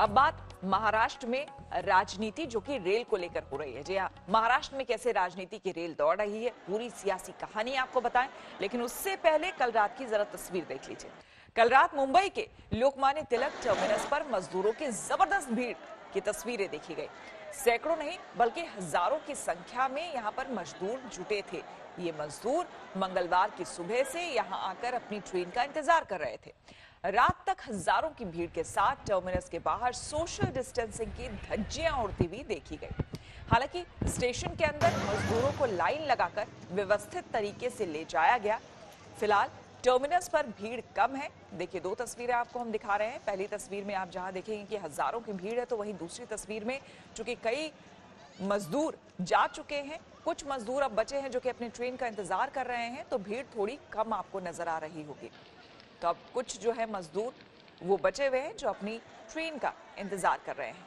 अब बात महाराष्ट्र में राजनीति जो कि रेल को लेकर हो रही है। जी हाँ, महाराष्ट्र में कैसे राजनीति की रेल दौड़ रही है, पूरी सियासी कहानी आपको बताएं, लेकिन उससे पहले कल रात की जरा तस्वीर देख लीजिए। कल रात मुंबई के लोकमान्य तिलक टर्मिनस पर मजदूरों की जबरदस्त भीड़ की तस्वीरें देखी गई। सैकड़ों नहीं बल्कि हजारों की संख्या में यहां पर मजदूर जुटे थे। ये मजदूर मंगलवार की सुबह से यहां आकर अपनी ट्रेन का इंतजार कर रहे थे। रात तक हजारों की भीड़ के साथ टर्मिनस के बाहर सोशल डिस्टेंसिंग की धज्जियां उड़ती हुई देखी गई। हालांकि स्टेशन के अंदर मजदूरों को लाइन लगाकर व्यवस्थित तरीके से ले जाया गया। फिलहाल टर्मिनस पर भीड़ कम है। देखिए, दो तस्वीरें आपको हम दिखा रहे हैं। पहली तस्वीर में आप जहां देखेंगे कि हजारों की भीड़ है, तो वहीं दूसरी तस्वीर में चूंकि कई मजदूर जा चुके हैं, कुछ मजदूर अब बचे हैं जो कि अपनी ट्रेन का इंतजार कर रहे हैं, तो भीड़ थोड़ी कम आपको नजर आ रही होगी। तो अब कुछ जो है मजदूर वो बचे हुए हैं जो अपनी ट्रेन का इंतजार कर रहे हैं।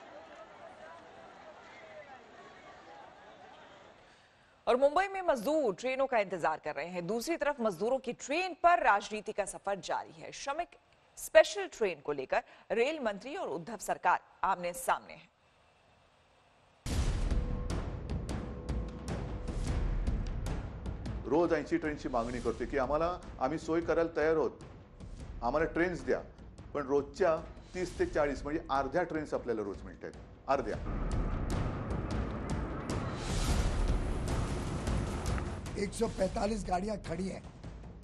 और मुंबई में मजदूर ट्रेनों का इंतजार कर रहे हैं। दूसरी तरफ मजदूरों की ट्रेन पर राजनीति का सफर जारी है। श्रमिक स्पेशल ट्रेन को लेकर रेल मंत्री और उद्धव सरकार आमने सामने हैं। रोज 80 ट्रेनची मागणी करते की आम्ही सोय करायला तयार आहोत, आम्हाला ट्रेन्स द्या, पण रोजच्या 30 ते 40 म्हणजे अर्ध्या ट्रेन्स आपल्याला रोज मिळतात, अर्ध्या। 145 गाड़ियां खड़ी हैं,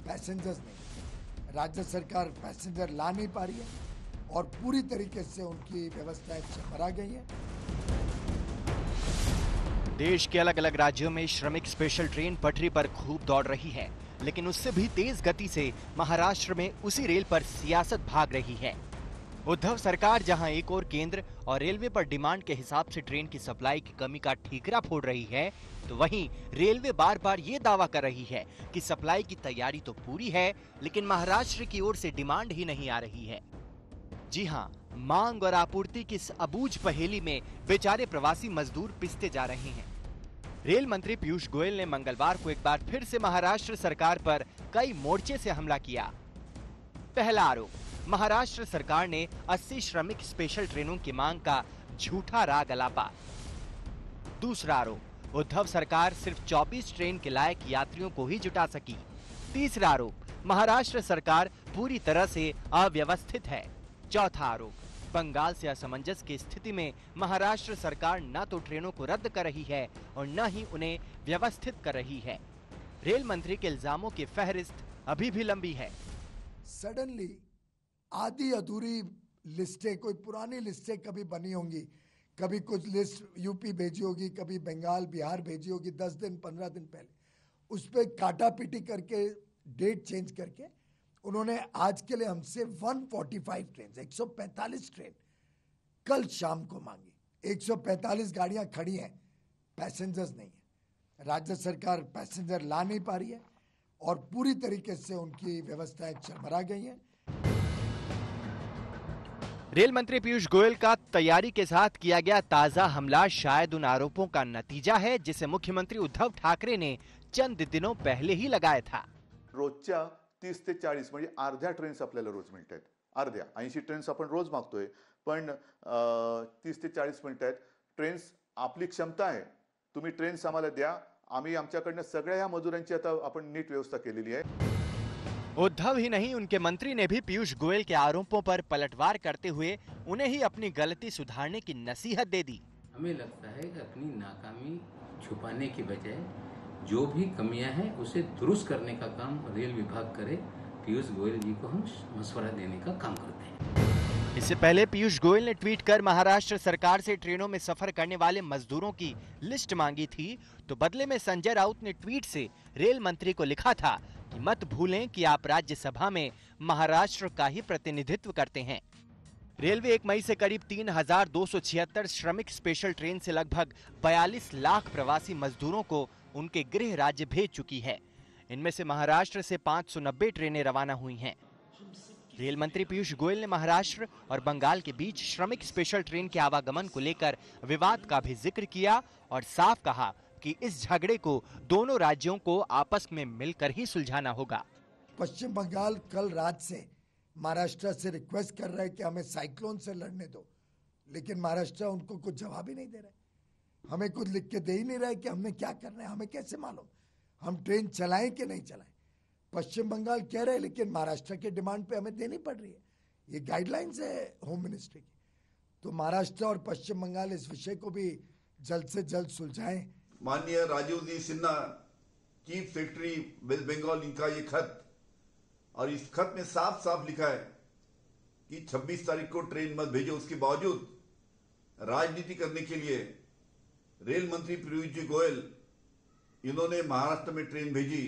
पैसेंजर्स नहीं। राज्य सरकार पैसेंजर ला नहीं पा रही है और पूरी तरीके से उनकी व्यवस्थाएं चरमरा गई हैं। देश के अलग अलग राज्यों में श्रमिक स्पेशल ट्रेन पटरी पर खूब दौड़ रही है, लेकिन उससे भी तेज गति से महाराष्ट्र में उसी रेल पर सियासत भाग रही है। उद्धव सरकार जहां एक और केंद्र और रेलवे पर डिमांड के हिसाब से ट्रेन की सप्लाई की कमी का ठीकरा फोड़ रही है, तो वहीं रेलवे बार बार ये दावा कर रही है कि सप्लाई की तैयारी तो पूरी है, लेकिन महाराष्ट्र की ओर से डिमांड ही नहीं आ रही है। जी हां, मांग और आपूर्ति की इस अबूझ पहेली में बेचारे प्रवासी मजदूर पिसते जा रहे हैं। रेल मंत्री पीयूष गोयल ने मंगलवार को एक बार फिर से महाराष्ट्र सरकार पर कई मोर्चे से हमला किया। पहला आरोप, महाराष्ट्र सरकार ने 80 श्रमिक स्पेशल ट्रेनों की मांग का झूठा राग अलापा। दूसरा आरोप, उद्धव सरकार सिर्फ 24 ट्रेन के लायक यात्रियों को ही जुटा सकी। तीसरा आरोप, महाराष्ट्र सरकार पूरी तरह से अव्यवस्थित है। चौथा आरोप, बंगाल से असमंजस की स्थिति में महाराष्ट्र सरकार न तो ट्रेनों को रद्द कर रही है और न ही उन्हें व्यवस्थित कर रही है। रेल मंत्री के इल्जामों की फहरिस्त अभी भी लंबी है। सडनली आधी अधूरी लिस्टें, कोई पुरानी लिस्टें कभी बनी होंगी, कभी कुछ लिस्ट यूपी भेजी होगी, कभी बंगाल बिहार भेजी होगी 10 दिन 15 दिन पहले, उस पर काटा पीटी करके डेट चेंज करके उन्होंने आज के लिए हमसे 145 ट्रेन 145 ट्रेन कल शाम को मांगी। 145 गाड़ियां खड़ी हैं, पैसेंजर्स नहीं है। राज्य सरकार पैसेंजर ला नहीं पा रही है और पूरी तरीके से उनकी व्यवस्थाएं चरमरा गई हैं। रेल मंत्री पीयूष गोयल का तैयारी के साथ किया गया ताजा हमला शायद उन आरोपों का नतीजा है जिसे मुख्यमंत्री उद्धव ठाकरे ने चंद दिनों पहले ही लगाया था। रोजच्या 30 ते 40 म्हणजे अर्ध्या ट्रेन्स आपल्याला रोज मिळतात, अर्ध्या। 80 ट्रेन्स आपण रोज मागतोय, पण 30 ते 40 मिळतात ट्रेन्स। आपली क्षमता आहे, तुम्ही ट्रेन्स आम्हाला द्या, आम्ही आमच्याकडनं सगळ्या ह्या मजुरांची आता आपण नीट व्यवस्था केलेली आहे। उद्धव ही नहीं, उनके मंत्री ने भी पीयूष गोयल के आरोपों पर पलटवार करते हुए उन्हें ही अपनी गलती सुधारने की नसीहत दे दी। हमें लगता है कि अपनी नाकामी छुपाने की बजाय जो भी कमियां हैं उसे दुरुस्त करने का काम रेल विभाग करे। पीयूष गोयल जी को हम मशवरा देने का काम करते हैं। इससे पहले पीयूष गोयल ने ट्वीट कर महाराष्ट्र सरकार से ट्रेनों में सफर करने वाले मजदूरों की लिस्ट मांगी थी, तो बदले में संजय राउत ने ट्वीट से रेल मंत्री को लिखा था कि मत भूलें कि आप राज्यसभा में महाराष्ट्र का ही प्रतिनिधित्व करते हैं। रेलवे 1 मई से करीब 3276 श्रमिक स्पेशल ट्रेन से लगभग 42 लाख प्रवासी मजदूरों को उनके गृह राज्य भेज चुकी है। इनमें से महाराष्ट्र से 590 ट्रेनें रवाना हुई हैं। रेल मंत्री पीयूष गोयल ने महाराष्ट्र और बंगाल के बीच श्रमिक स्पेशल ट्रेन के आवागमन को लेकर विवाद का भी जिक्र किया और साफ कहा कि इस झगड़े को दोनों राज्यों को आपस में मिलकर ही सुलझाना होगा। पश्चिम बंगाल कल रात से महाराष्ट्र से रिक्वेस्ट कर रहा है कि हमें साइक्लोन से लड़ने दो, लेकिन महाराष्ट्र उनको कुछ जवाब ही नहीं दे रहे, हमें कुछ लिख के दे ही नहीं रहे कि हमने क्या करना है, हमें कैसे मालूम हम ट्रेन चलाएं कि नहीं चलाएं। पश्चिम बंगाल कह रहे हैं लेकिन महाराष्ट्र के डिमांड पे हमें देनी पड़ रही है, ये गाइडलाइंस है होम मिनिस्ट्री की। तो महाराष्ट्र और पश्चिम बंगाल इस विषय को भी जल्द से जल्द सुलझाएं। माननीय राजीव जी सिन्हा चीफ सेक्रेटरी वेस्ट बंगाल, इनका ये खत, और इस खत में साफ साफ लिखा है कि 26 तारीख को ट्रेन मत भेजो। उसके बावजूद राजनीति करने के लिए रेल मंत्री पीयूष जी गोयल, इन्होंने महाराष्ट्र में ट्रेन भेजी,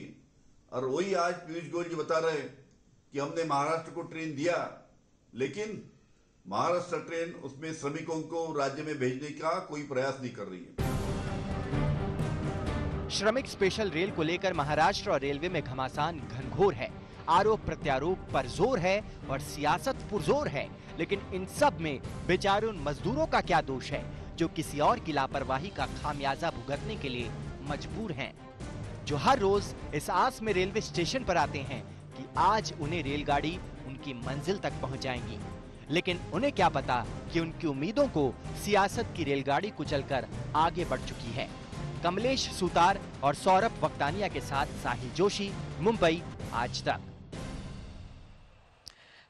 और वही आज पीयूष गोयल जी बता रहे कि हमने महाराष्ट्र को ट्रेन दिया, लेकिन महाराष्ट्र ट्रेन उसमें श्रमिकों को राज्य में भेजने का कोई प्रयास नहीं कर रही है। श्रमिक स्पेशल रेल को लेकर महाराष्ट्र और रेलवे में घमासान घनघोर है, आरोप प्रत्यारोप पर जोर है और सियासत पुरजोर है। लेकिन इन सब में बेचारे उन मजदूरों का क्या दोष है जो किसी और की लापरवाही का खामियाजा भुगतने के लिए मजबूर हैं, जो हर रोज इस आस में रेलवे स्टेशन पर आते हैं कि आज उन्हें रेलगाड़ी उनकी मंजिल तक पहुंच जाएंगी। लेकिन उन्हें क्या पता कि उनकी उम्मीदों को सियासत की रेलगाड़ी कुचलकर आगे बढ़ चुकी है। कमलेश सुतार और सौरभ वक्तानिया के साथ साहिल जोशी, मुंबई आज तक।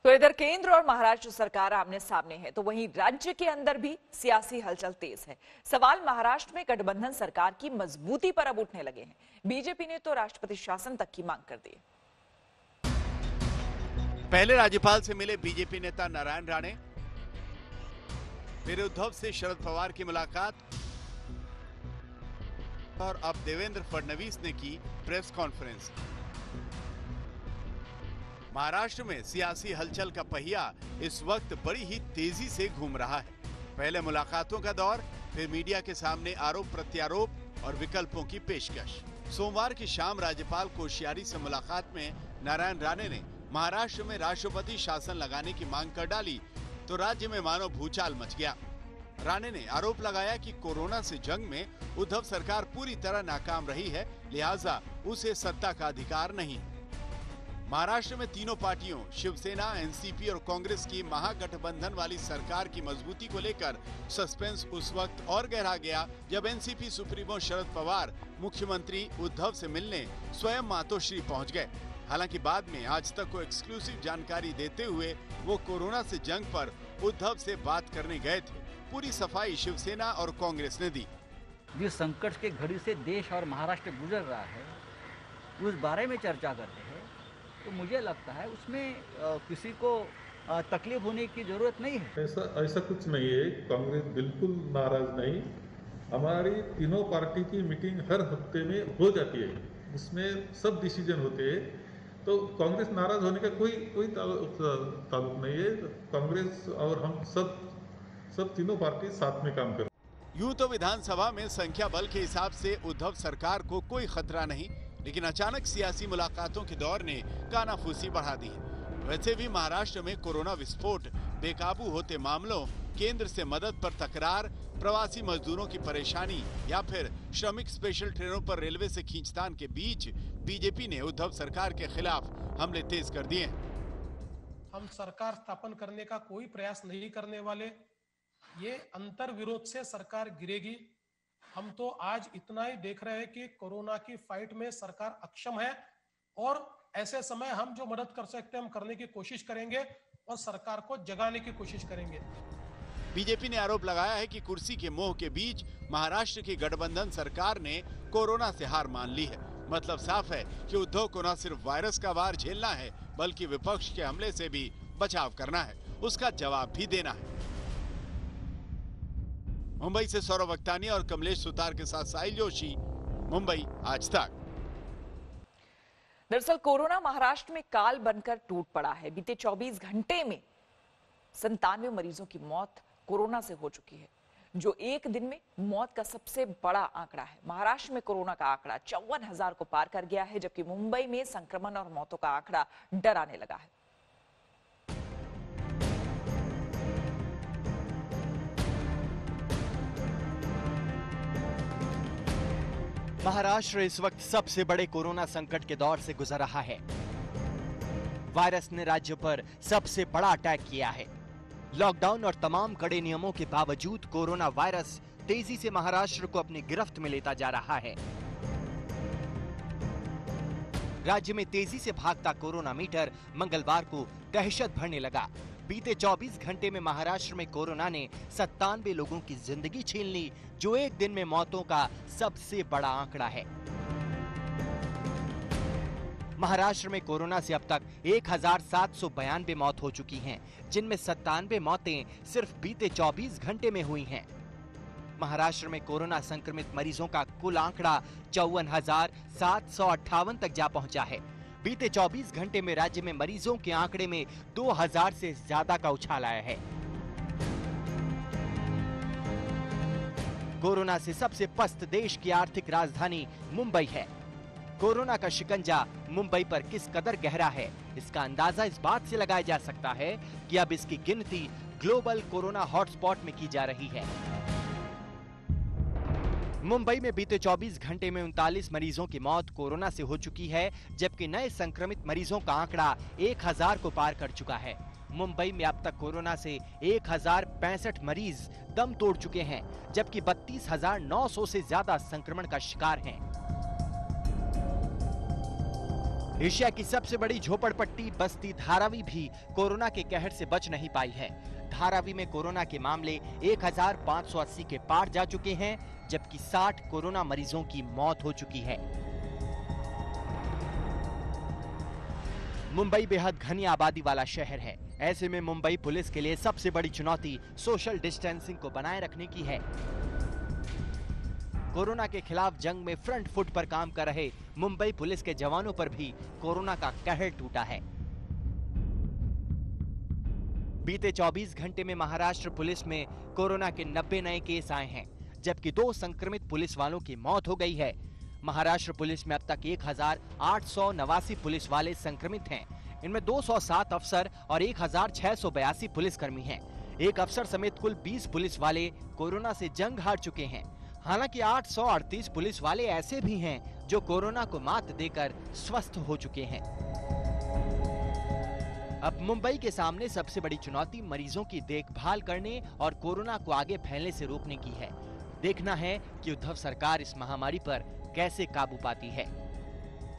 तो इधर केंद्र और महाराष्ट्र सरकार आमने सामने है, तो वहीं राज्य के अंदर भी सियासी हलचल तेज है। सवाल महाराष्ट्र में गठबंधन सरकार की मजबूती पर अब उठने लगे हैं। बीजेपी ने तो राष्ट्रपति शासन तक की मांग कर दी। पहले राज्यपाल से मिले बीजेपी नेता नारायण राणे, फिर उद्धव से शरद पवार की मुलाकात, और अब देवेंद्र फडणवीस ने की प्रेस कॉन्फ्रेंस। महाराष्ट्र में सियासी हलचल का पहिया इस वक्त बड़ी ही तेजी से घूम रहा है। पहले मुलाकातों का दौर, फिर मीडिया के सामने आरोप प्रत्यारोप और विकल्पों की पेशकश। सोमवार की शाम राज्यपाल कोश्यारी से मुलाकात में नारायण राणे ने महाराष्ट्र में राष्ट्रपति शासन लगाने की मांग कर डाली तो राज्य में मानो भूचाल मच गया। राणे ने आरोप लगाया कि कोरोना से जंग में उद्धव सरकार पूरी तरह नाकाम रही है, लिहाजा उसे सत्ता का अधिकार नहीं। महाराष्ट्र में तीनों पार्टियों शिवसेना, एनसीपी और कांग्रेस की महागठबंधन वाली सरकार की मजबूती को लेकर सस्पेंस उस वक्त और गहरा गया जब एनसीपी सुप्रीमो शरद पवार मुख्यमंत्री उद्धव से मिलने स्वयं मातोश्री पहुंच गए। हालांकि बाद में आज तक को एक्सक्लूसिव जानकारी देते हुए वो कोरोना से जंग पर उद्धव से बात करने गए थे। पूरी सफाई शिवसेना और कांग्रेस ने दी। जिस संकट के घड़ी से देश और महाराष्ट्र गुजर रहा है उस बारे में चर्चा करते हैं, तो मुझे लगता है उसमें किसी को तकलीफ होने की जरूरत नहीं है। ऐसा कुछ नहीं है, कांग्रेस बिल्कुल नाराज नहीं। हमारी तीनों पार्टी की मीटिंग हर हफ्ते में हो जाती है, उसमें सब डिसीजन होते हैं, तो कांग्रेस नाराज होने का कोई ताल्लुक नहीं है। कांग्रेस और हम सब तीनों पार्टी साथ में काम कर। यूं तो विधानसभा में संख्या बल के हिसाब से उद्धव सरकार को कोई खतरा नहीं, लेकिन अचानक सियासी मुलाकातों के दौर ने कानाफूसी बढ़ा दी है। वैसे भी महाराष्ट्र में कोरोना विस्फोट, बेकाबू होते मामलों, केंद्र से मदद पर तकरार, प्रवासी मजदूरों की परेशानी या फिर श्रमिक स्पेशल ट्रेनों पर रेलवे से खींचतान के बीच बीजेपी ने उद्धव सरकार के खिलाफ हमले तेज कर दिए हैं। हम सरकार स्थापन करने का कोई प्रयास नहीं करने वाले। ये अंतर विरोध से सरकार गिरेगी। हम तो आज इतना ही देख रहे हैं कि कोरोना की फाइट में सरकार अक्षम है, और ऐसे समय हम जो मदद कर सकते हैं हम करने की कोशिश करेंगे और सरकार को जगाने की कोशिश करेंगे। बीजेपी ने आरोप लगाया है कि कुर्सी के मोह के बीच महाराष्ट्र की गठबंधन सरकार ने कोरोना से हार मान ली है। मतलब साफ है कि उद्धव को न सिर्फ वायरस का वार झेलना है, बल्कि विपक्ष के हमले से भी बचाव करना है, उसका जवाब भी देना है। मुंबई से सौरभ वक्तानिया और कमलेश सुतार के साथ साहिल जोशी, मुंबई आज तक। दरअसल कोरोना महाराष्ट्र में काल बनकर टूट पड़ा है। बीते 24 घंटे में 97 मरीजों की मौत कोरोना से हो चुकी है, जो एक दिन में मौत का सबसे बड़ा आंकड़ा है। महाराष्ट्र में कोरोना का आंकड़ा 54,000 को पार कर गया है, जबकि मुंबई में संक्रमण और मौतों का आंकड़ा डराने लगा है। महाराष्ट्र इस वक्त सबसे बड़े कोरोना संकट के दौर से गुजर रहा है। वायरस ने राज्य पर सबसे बड़ा अटैक किया है। लॉकडाउन और तमाम कड़े नियमों के बावजूद कोरोना वायरस तेजी से महाराष्ट्र को अपनी गिरफ्त में लेता जा रहा है। राज्य में तेजी से भागता कोरोना मीटर मंगलवार को दहशत भरने लगा। बीते 24 घंटे में महाराष्ट्र में कोरोना ने 97 लोगों की जिंदगी छीन ली, जो एक दिन में मौतों का सबसे बड़ा आंकड़ा है। महाराष्ट्र में कोरोना से अब तक 1792 मौत हो चुकी हैं, जिनमें 97 मौतें सिर्फ बीते 24 घंटे में हुई हैं। महाराष्ट्र में कोरोना संक्रमित मरीजों का कुल आंकड़ा 54,758 तक जा पहुंचा है। बीते 24 घंटे में राज्य में मरीजों के आंकड़े में 2000 से ज्यादा का उछाल आया है। कोरोना से सबसे पस्त देश की आर्थिक राजधानी मुंबई है। कोरोना का शिकंजा मुंबई पर किस कदर गहरा है, इसका अंदाजा इस बात से लगाया जा सकता है कि अब इसकी गिनती ग्लोबल कोरोना हॉटस्पॉट में की जा रही है। मुंबई में बीते 24 घंटे में 39 मरीजों की मौत कोरोना से हो चुकी है, जबकि नए संक्रमित मरीजों का आंकड़ा 1000 को पार कर चुका है। मुंबई में अब तक कोरोना से 1065 मरीज दम तोड़ चुके हैं, जबकि 32,900 से ज्यादा संक्रमण का शिकार हैं। एशिया की सबसे बड़ी झोपड़पट्टी बस्ती धारावी भी कोरोना के कहर से बच नहीं पाई है। धारावी में कोरोना के मामले 1580 के पार जा चुके हैं, जबकि 60 कोरोना मरीजों की मौत हो चुकी है। मुंबई बेहद घनी आबादी वाला शहर है। ऐसे में मुंबई पुलिस के लिए सबसे बड़ी चुनौती सोशल डिस्टेंसिंग को बनाए रखने की है। कोरोना के खिलाफ जंग में फ्रंट फुट पर काम कर रहे मुंबई पुलिस के जवानों पर भी कोरोना का कहर टूटा है। बीते 24 घंटे में महाराष्ट्र पुलिस में कोरोना के 90 नए केस आए हैं, जबकि 2 संक्रमित पुलिस वालों की मौत हो गई है। महाराष्ट्र पुलिस में अब तक 1889 पुलिस वाले संक्रमित हैं। इनमें 207 अफसर और 1682 पुलिसकर्मी हैं। एक अफसर समेत कुल 20 पुलिस वाले कोरोना से जंग हार चुके हैं। हालांकि 838 पुलिस वाले ऐसे भी हैं जो कोरोना को मात देकर स्वस्थ हो चुके हैं। अब मुंबई के सामने सबसे बड़ी चुनौती मरीजों की देखभाल करने और कोरोना को आगे फैलने से रोकने की है। देखना है कि उद्धव सरकार इस महामारी पर कैसे काबू पाती है।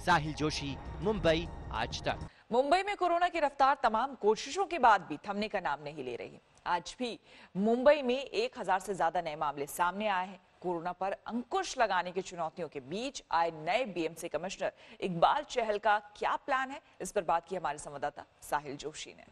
साहिल जोशी, मुंबई, आज तक। मुंबई में कोरोना की रफ्तार तमाम कोशिशों के बाद भी थमने का नाम नहीं ले रही। आज भी मुंबई में 1000 से ज्यादा नए मामले सामने आए हैं। कोरोना पर अंकुश लगाने की चुनौतियों के बीच आए नए बीएमसी कमिश्नर इकबाल चहल का क्या प्लान है, इस पर बात की हमारे संवाददाता साहिल जोशी ने।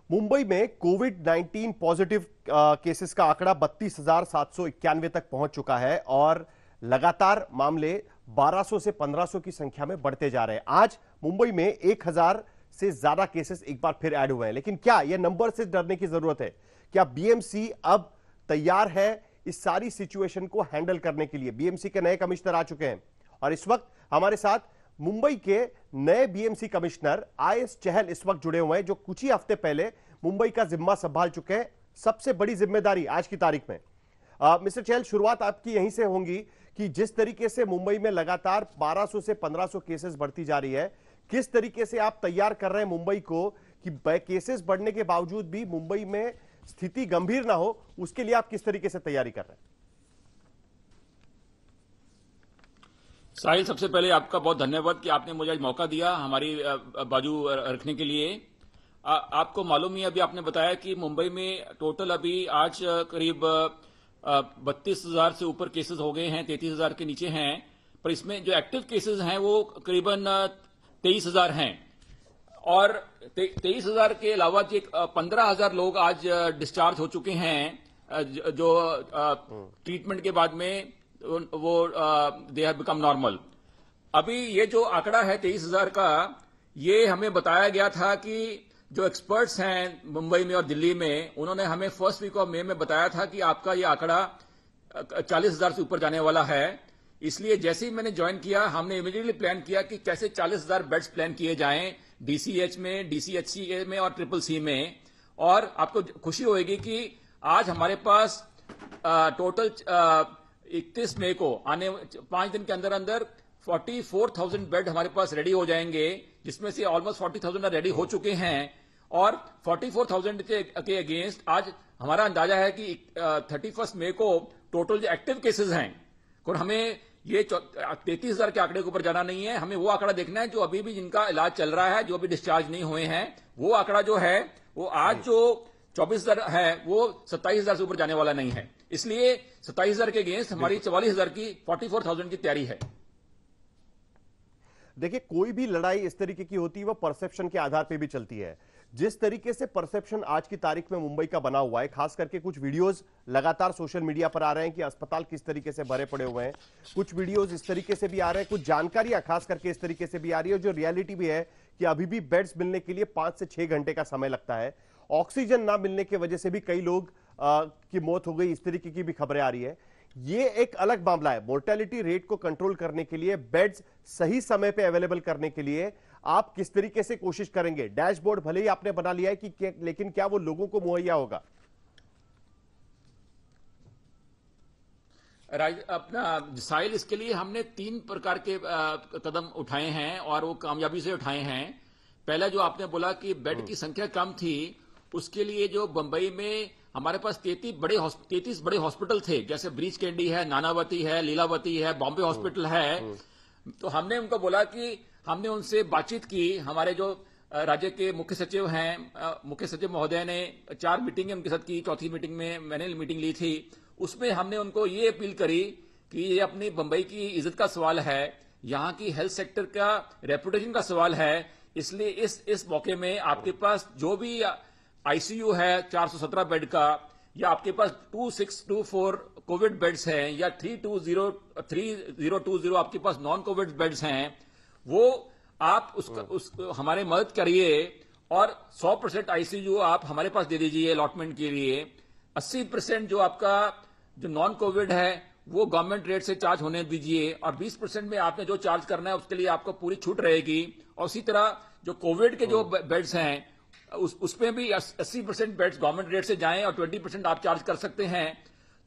मुंबई में कोविड-19 पॉजिटिव केसेस का आंकड़ा 32,791 तक पहुंच चुका है और लगातार मामले 1200 से 1500 की संख्या में बढ़ते जा रहे हैं। आज मुंबई में 1000 से ज्यादा केसेस एक बार फिर ऐड हुए हैं। लेकिन क्या यह नंबर से डरने की जरूरत है? क्या बीएमसी अब तैयार है इस सारी सिचुएशन को हैंडल करने के लिए? बीएमसी के नए कमिश्नर आ चुके हैं और इस वक्त हमारे साथ मुंबई के नए बीएमसी कमिश्नर आईएस चहल इस वक्त जुड़े हुए हैं, जो कुछ ही हफ्ते पहले मुंबई का जिम्मा संभाल चुके हैं। सबसे बड़ी जिम्मेदारी आज की तारीख में। मिस्टर चहल, शुरुआत आपकी यहीं से होगी कि जिस तरीके से मुंबई में लगातार 1200 से 1500 केसेस बढ़ती जा रही है, किस तरीके से आप तैयार कर रहे हैं मुंबई को कि केसेस बढ़ने के बावजूद भी मुंबई में स्थिति गंभीर ना हो, उसके लिए आप किस तरीके से तैयारी कर रहे हैं? साहिल, सबसे पहले आपका बहुत धन्यवाद कि आपने मुझे आज मौका दिया हमारी बाजू रखने के लिए। आपको मालूम ही, अभी आपने बताया कि मुंबई में टोटल अभी आज करीब 32,000 से ऊपर केसेस हो गए हैं, 33,000 के नीचे हैं, पर इसमें जो एक्टिव केसेस हैं वो करीबन 23,000 हैं और 23,000 के अलावा 15,000 लोग आज डिस्चार्ज हो चुके हैं जो ट्रीटमेंट के बाद में वो दे हैव बिकम नॉर्मल। अभी ये जो आंकड़ा है 23,000 का, ये हमें बताया गया था कि जो एक्सपर्ट्स हैं मुंबई में और दिल्ली में, उन्होंने हमें फर्स्ट वीक ऑफ मई में बताया था कि आपका ये आंकड़ा 40,000 से ऊपर जाने वाला है। इसलिए जैसे ही मैंने ज्वाइन किया, हमने इमीडिएटली प्लान किया कि कैसे 40,000 बेड्स प्लान किए जाएं डीसीएच में, डीसीएचसी में और ट्रिपल सी में। और आपको खुशी होगी कि आज हमारे पास टोटल 31 मई को आने 5 दिन के अंदर अंदर 44,000 बेड हमारे पास रेडी हो जाएंगे, जिसमें से ऑलमोस्ट 40,000 रेडी हो चुके हैं और 44,000 के अगेंस्ट आज हमारा अंदाजा है कि 31 मई को टोटल जो एक्टिव केसेस हैं, और हमें ये 33,000 के आंकड़े के ऊपर जाना नहीं है, हमें वो आंकड़ा देखना है जो अभी भी जिनका इलाज चल रहा है, जो अभी डिस्चार्ज नहीं हुए हैं। वो आंकड़ा जो है वो आज जो 24,000 है वो 27,000 से ऊपर जाने वाला नहीं है। इसलिए 27,000 के अगेंस्ट हमारी 44,000 की 44,000 की तैयारी है। देखिए, कोई भी लड़ाई इस तरीके की होती है वो परसेप्शन के आधार पे भी चलती है। जिस तरीके से परसेप्शन आज की तारीख में मुंबई का बना हुआ है, खास करके कुछ वीडियोस लगातार सोशल मीडिया पर आ रहे हैं कि अस्पताल किस तरीके से भरे पड़े हुए हैं, कुछ वीडियोस इस तरीके से भी आ रहे हैं, कुछ जानकारियां खास करके इस तरीके से भी आ रही है, जो रियलिटी भी है कि अभी भी बेड्स मिलने के लिए 5 से 6 घंटे का समय लगता है। ऑक्सीजन ना मिलने की वजह से भी कई लोग की मौत हो गई, इस तरीके की भी खबरें आ रही है। ये एक अलग मामला है। मोर्टेलिटी रेट को कंट्रोल करने के लिए, बेड्स सही समय पे अवेलेबल करने के लिए आप किस तरीके से कोशिश करेंगे? डैशबोर्ड भले ही आपने बना लिया है कि लेकिन क्या वो लोगों को मुहैया होगा? अपना साहिल, इसके लिए हमने 3 प्रकार के कदम उठाए हैं और वो कामयाबी से उठाए हैं। पहला जो आपने बोला कि बेड की संख्या कम थी, उसके लिए जो बंबई में हमारे पास 33 बड़े हॉस्पिटल थे, जैसे ब्रीच कैंडी है, नानावती है, लीलावती है, बॉम्बे हॉस्पिटल है। तो हमने उनको बोला कि हमने उनसे बातचीत की। हमारे जो राज्य के मुख्य सचिव हैं, मुख्य सचिव महोदय ने 4 मीटिंगें उनके साथ की। चौथी मीटिंग में मैंने मीटिंग ली थी। उसमें हमने उनको ये अपील करी कि ये अपनी बंबई की इज्जत का सवाल है, यहाँ की हेल्थ सेक्टर का रेपुटेशन का सवाल है। इसलिए इस मौके में आपके पास जो भी आईसीयू है 417 बेड का, या आपके पास 2624 कोविड बेड्स हैं, या 3020 आपके पास नॉन कोविड बेड्स हैं, वो आप हमारे मदद करिए और 100% आईसीयू आप हमारे पास दे दीजिए अलॉटमेंट के लिए। 80% जो आपका जो नॉन कोविड है वो गवर्नमेंट रेट से चार्ज होने दीजिए, और 20% में आपने जो चार्ज करना है उसके लिए आपको पूरी छूट रहेगी। और उसी तरह जो कोविड के जो बेड्स हैं उसमें भी 80% बेड्स गवर्नमेंट रेट से जाएं और 20% आप चार्ज कर सकते हैं।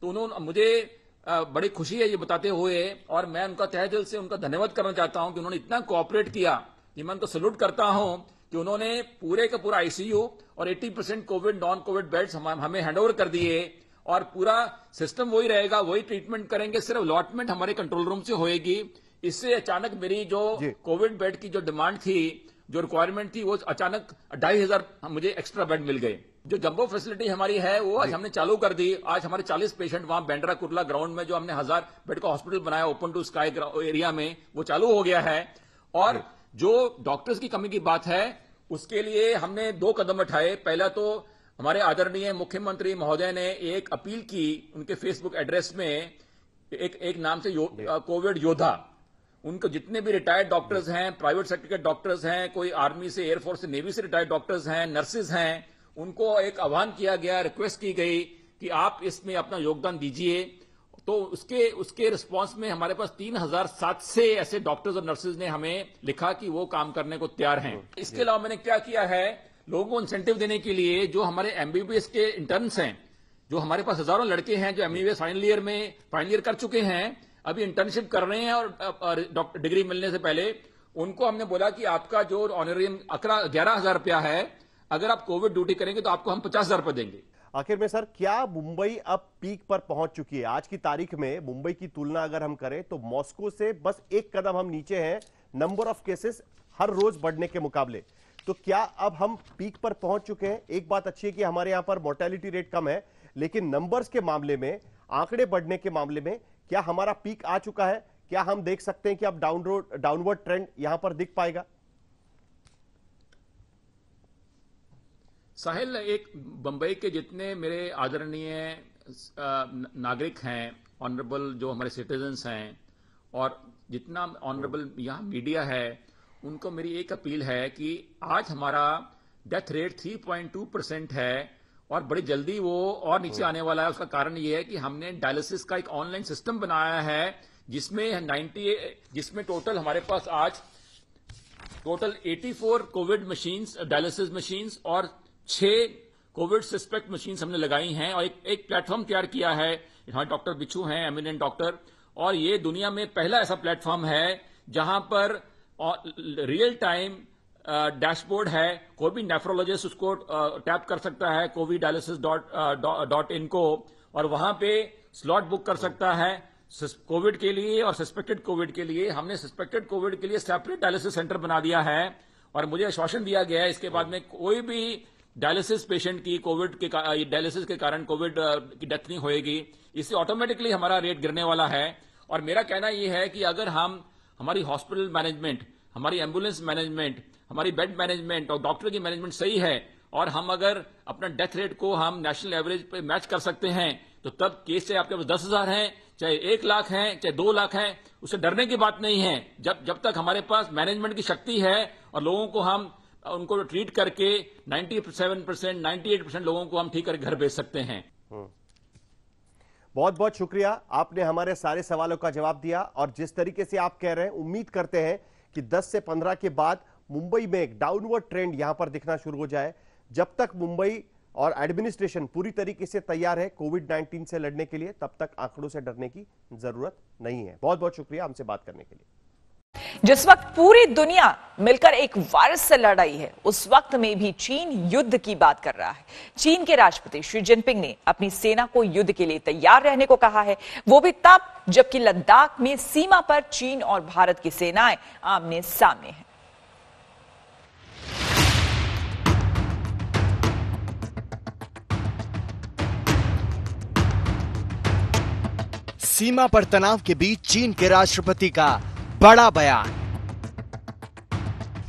तो उन्होंने मुझे बड़ी खुशी है ये बताते हुए, और मैं उनका तहे दिल से उनका धन्यवाद करना चाहता हूं कि उन्होंने इतना कोऑपरेट किया कि मैं उनको सैल्यूट करता हूं कि उन्होंने पूरे का पूरा आईसीयू और 80% कोविड नॉन कोविड बेड्स हमें हैंडओवर कर दिए, और पूरा सिस्टम वही रहेगा, वही ट्रीटमेंट करेंगे, सिर्फ अलॉटमेंट हमारे कंट्रोल रूम से होएगी। इससे अचानक मेरी जो कोविड बेड की जो डिमांड थी, जो रिक्वायरमेंट थी, वो अचानक 2,500 मुझे एक्स्ट्रा बेड मिल गए। जो जंबो फैसिलिटी हमारी है वो आज हमने चालू कर दी। आज हमारे 40 पेशेंट वहां बेंड्रा कुर्ला ग्राउंड में जो हमने 1000 बेड का हॉस्पिटल बनाया ओपन टू स्काई एरिया में, वो चालू हो गया है। और जो डॉक्टर्स की कमी की बात है उसके लिए हमने 2 कदम उठाए। पहला तो हमारे आदरणीय मुख्यमंत्री महोदय ने एक अपील की उनके फेसबुक एड्रेस में, एक नाम से कोविड योद्धा। उनको जितने भी रिटायर्ड डॉक्टर्स हैं, प्राइवेट सेक्टर के डॉक्टर्स हैं, कोई आर्मी से, एयरफोर्स से, नेवी से रिटायर्ड डॉक्टर्स हैं, नर्सेज हैं, उनको एक आह्वान किया गया, रिक्वेस्ट की गई कि आप इसमें अपना योगदान दीजिए। तो उसके रिस्पांस में हमारे पास 3,700 ऐसे डॉक्टर्स और नर्सेज ने हमें लिखा कि वो काम करने को तैयार हैं। इसके अलावा मैंने क्या किया है, लोगों को इंसेंटिव देने के लिए जो हमारे एमबीबीएस के इंटर्न्स हैं, जो हमारे पास हजारों लड़के हैं जो एमबीबीएस फाइनल ईयर कर चुके हैं, अभी इंटर्नशिप कर रहे हैं और डिग्री मिलने से पहले, उनको हमने बोला कि आपका जो ऑनरेरियम 11,000 रुपया है, अगर आप कोविड ड्यूटी करेंगे तो आपको हम 50,000 रुपये देंगे। आखिर में सर, क्या मुंबई अब पीक पर पहुंच चुकी है? आज की तारीख में मुंबई की तुलना अगर हम करें तो मॉस्को से बस 1 कदम हम नीचे हैं नंबर ऑफ केसेस हर रोज बढ़ने के मुकाबले। तो क्या अब हम पीक पर पहुंच चुके हैं? एक बात अच्छी है कि हमारे यहां पर मोर्टेलिटी रेट कम है, लेकिन नंबर्स के मामले में, आंकड़े बढ़ने के मामले में क्या हमारा पीक आ चुका है? क्या हम देख सकते हैं कि अब डाउनवर्ड ट्रेंड यहां पर दिख पाएगा? साहिल, एक बंबई के जितने मेरे आदरणीय नागरिक हैं, ऑनरेबल जो हमारे सिटीजन्स हैं, और जितना ऑनरेबल यहाँ मीडिया है, उनको मेरी एक अपील है कि आज हमारा डेथ रेट 3.2% है और बड़ी जल्दी वो और नीचे आने वाला है। उसका कारण ये है कि हमने डायलिसिस का एक ऑनलाइन सिस्टम बनाया है जिसमें टोटल हमारे पास आज total 84 Covid machines, dialysis machines और 6 कोविड सस्पेक्ट मशीन्स हमने लगाई हैं, और एक प्लेटफॉर्म तैयार किया है। यहाँ डॉक्टर बिच्छू हैं, एमिनेंट डॉक्टर, और ये दुनिया में पहला ऐसा प्लेटफॉर्म है जहां पर रियल टाइम डैशबोर्ड है, कोई भी नेफ्रोलॉजिस्ट उसको टैप कर सकता है coviddialysis.in को, और वहां पे स्लॉट बुक कर सकता है कोविड के लिए और सस्पेक्टेड कोविड के लिए। हमने सस्पेक्टेड कोविड के लिए सेपरेट डायलिसिस सेंटर बना दिया है और मुझे आश्वासन दिया गया है इसके बाद में कोई भी डायलिसिस पेशेंट की कोविड के डायलिसिस के कारण कोविड की डेथ नहीं होएगी। इससे ऑटोमेटिकली हमारा रेट गिरने वाला है। और मेरा कहना यह है कि अगर हमारी हॉस्पिटल मैनेजमेंट, हमारी एम्बुलेंस मैनेजमेंट, हमारी बेड मैनेजमेंट और डॉक्टर की मैनेजमेंट सही है और हम अगर अपना डेथ रेट को हम नेशनल एवरेज पे मैच कर सकते हैं, तो तब केस चाहे आपके पास 10,000 हैं, चाहे 1 लाख हैं, चाहे 2 लाख हैं, उससे डरने की बात नहीं है। जब तक हमारे पास मैनेजमेंट की शक्ति है और लोगों को हम उनको ट्रीट करके 97%, 98% लोगों को हम ठीक करके घर भेज सकते हैं। बहुत बहुत शुक्रिया, आपने हमारे सारे सवालों का जवाब दिया। और जिस तरीके से आप कह रहे हैं, उम्मीद करते हैं कि 10 से 15 के बाद मुंबई में एक डाउनवर्ड ट्रेंड यहां पर दिखना शुरू हो जाए। जब तक मुंबई और एडमिनिस्ट्रेशन पूरी तरीके से तैयार है कोविड-19 से लड़ने के लिए, तब तक आंकड़ों से डरने की जरूरत नहीं है। बहुत बहुत शुक्रिया हमसे बात करने के लिए। जिस वक्त पूरी दुनिया मिलकर एक वायरस से लड़ रही है, उस वक्त में भी चीन युद्ध की बात कर रहा है। चीन के राष्ट्रपति शी जिनपिंग ने अपनी सेना को युद्ध के लिए तैयार रहने को कहा है, वो भी तब जबकि लद्दाख में सीमा पर चीन और भारत की सेनाएं आमने सामने हैं। सीमा पर तनाव के बीच चीन के राष्ट्रपति का बड़ा बयान।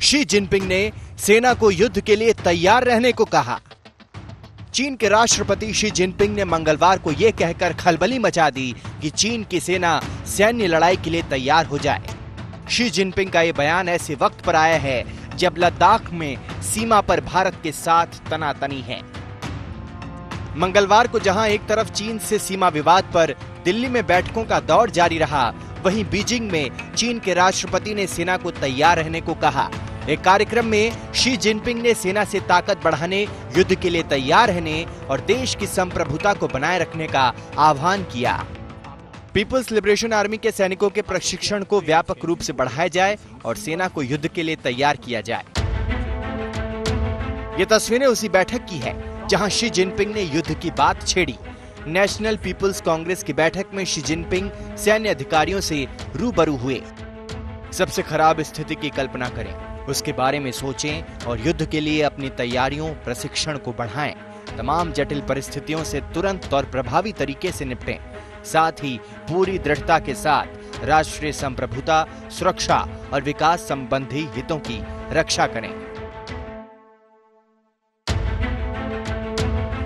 शी जिनपिंग ने सेना को युद्ध के लिए तैयार रहने को कहा। चीन के राष्ट्रपति शी जिनपिंग ने मंगलवार को यह कहकर खलबली मचा दी कि चीन की सेना सैन्य लड़ाई के लिए तैयार हो जाए। शी जिनपिंग का यह बयान ऐसे वक्त पर आया है जब लद्दाख में सीमा पर भारत के साथ तनातनी है। मंगलवार को जहां एक तरफ चीन से सीमा विवाद पर दिल्ली में बैठकों का दौर जारी रहा, वहीं बीजिंग में चीन के राष्ट्रपति ने सेना को तैयार रहने को कहा। एक कार्यक्रम में शी जिनपिंग ने सेना से ताकत बढ़ाने, युद्ध के लिए तैयार रहने और देश की संप्रभुता को बनाए रखने का आह्वान किया। पीपुल्स लिबरेशन आर्मी के सैनिकों के प्रशिक्षण को व्यापक रूप से बढ़ाया जाए और सेना को युद्ध के लिए तैयार किया जाए। ये तस्वीरें उसी बैठक की है जहां शी जिनपिंग ने युद्ध की बात छेड़ी। नेशनल पीपुल्स कांग्रेस की बैठक में शी जिनपिंग सैन्य अधिकारियों से रूबरू हुए। सबसे खराब स्थिति की कल्पना करें, उसके बारे में सोचें और युद्ध के लिए अपनी तैयारियों, प्रशिक्षण को बढ़ाएं। तमाम जटिल परिस्थितियों से तुरंत और प्रभावी तरीके से निपटें। साथ ही पूरी दृढ़ता के साथ राष्ट्रीय संप्रभुता, सुरक्षा और विकास संबंधी हितों की रक्षा करें।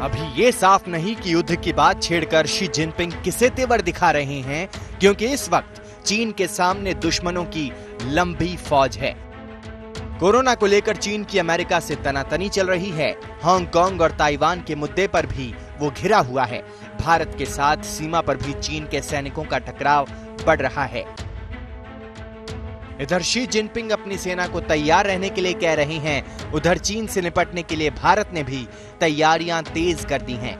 अभी ये साफ नहीं कि युद्ध की बात छेड़कर शी जिनपिंग किसे तेवर दिखा रहे हैं, क्योंकि इस वक्त चीन के सामने दुश्मनों की लंबी फौज है। कोरोना को लेकर चीन की अमेरिका से तनातनी चल रही है। हांगकांग और ताइवान के मुद्दे पर भी वो घिरा हुआ है। भारत के साथ सीमा पर भी चीन के सैनिकों का टकराव बढ़ रहा है। इधर शी जिनपिंग अपनी सेना को तैयार रहने के लिए कह रहे हैं, उधर चीन से निपटने के लिए भारत ने भी तैयारियां तेज कर दी हैं।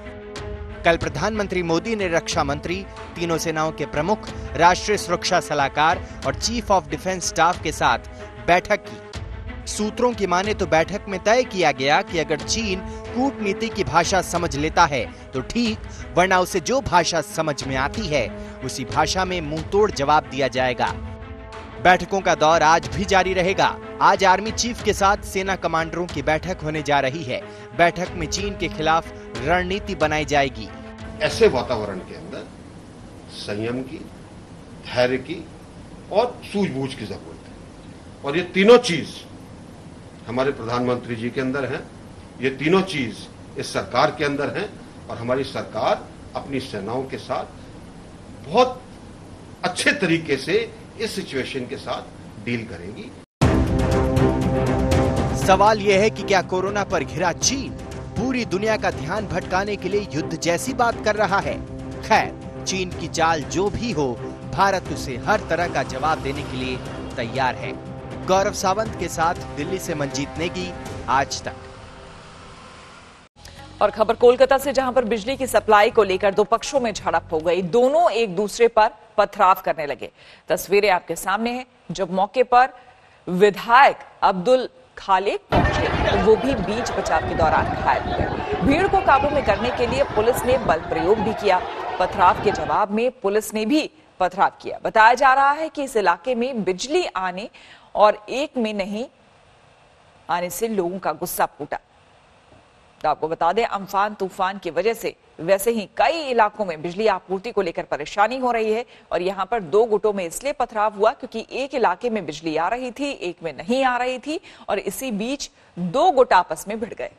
कल प्रधानमंत्री मोदी ने रक्षा मंत्री, तीनों सेनाओं के प्रमुख, राष्ट्रीय सुरक्षा सलाहकार और चीफ ऑफ डिफेंस स्टाफ के साथ बैठक की। सूत्रों की माने तो बैठक में तय किया गया कि अगर चीन कूटनीति की भाषा समझ लेता है तो ठीक, वरना उसे जो भाषा समझ में आती है उसी भाषा में मुंहतोड़ जवाब दिया जाएगा। बैठकों का दौर आज भी जारी रहेगा। आज आर्मी चीफ के साथ सेना कमांडरों की बैठक होने जा रही है। बैठक में चीन के खिलाफ रणनीति बनाई जाएगी। ऐसे वातावरण के अंदर संयम की, धैर्य की और सूझबूझ की जरूरत है, और ये तीनों चीज हमारे प्रधानमंत्री जी के अंदर हैं, ये तीनों चीज इस सरकार के अंदर हैं, और हमारी सरकार अपनी सेनाओं के साथ बहुत अच्छे तरीके से इस सिचुएशन के साथ डील करेगी। सवाल यह है कि क्या कोरोना पर घिरा चीन पूरी दुनिया का ध्यान भटकाने के लिए युद्ध जैसी बात कर रहा है? खैर, चीन की चाल जो भी हो, भारत उसे हर तरह का जवाब देने के लिए तैयार है। गौरव सावंत के साथ दिल्ली से मंजीत नेगी, आज तक। और खबर कोलकाता से, जहां पर बिजली की सप्लाई को लेकर दो पक्षों में झड़प हो गई। दोनों एक दूसरे पर पथराव करने लगे। तस्वीरें आपके सामने हैं, जब मौके पर विधायक अब्दुल खाले पहुंचे, तो वो भी बीच बचाव के दौरान घायल हो गए। भीड़ को काबू में करने के लिए पुलिस ने बल प्रयोग भी किया। पथराव के जवाब में पुलिस ने भी पथराव किया। बताया जा रहा है कि इस इलाके में बिजली आने और एक में नहीं आने से लोगों का गुस्सा फूटा। तो आपको बता दें, अम्फान तूफान की वजह से वैसे ही कई इलाकों में बिजली आपूर्ति को लेकर परेशानी हो रही है और यहां पर दो गुटों में इसलिए पथराव हुआ क्योंकि एक इलाके में बिजली आ रही थी, एक में नहीं आ रही थी और इसी बीच दो गुट आपस में भिड़ गए।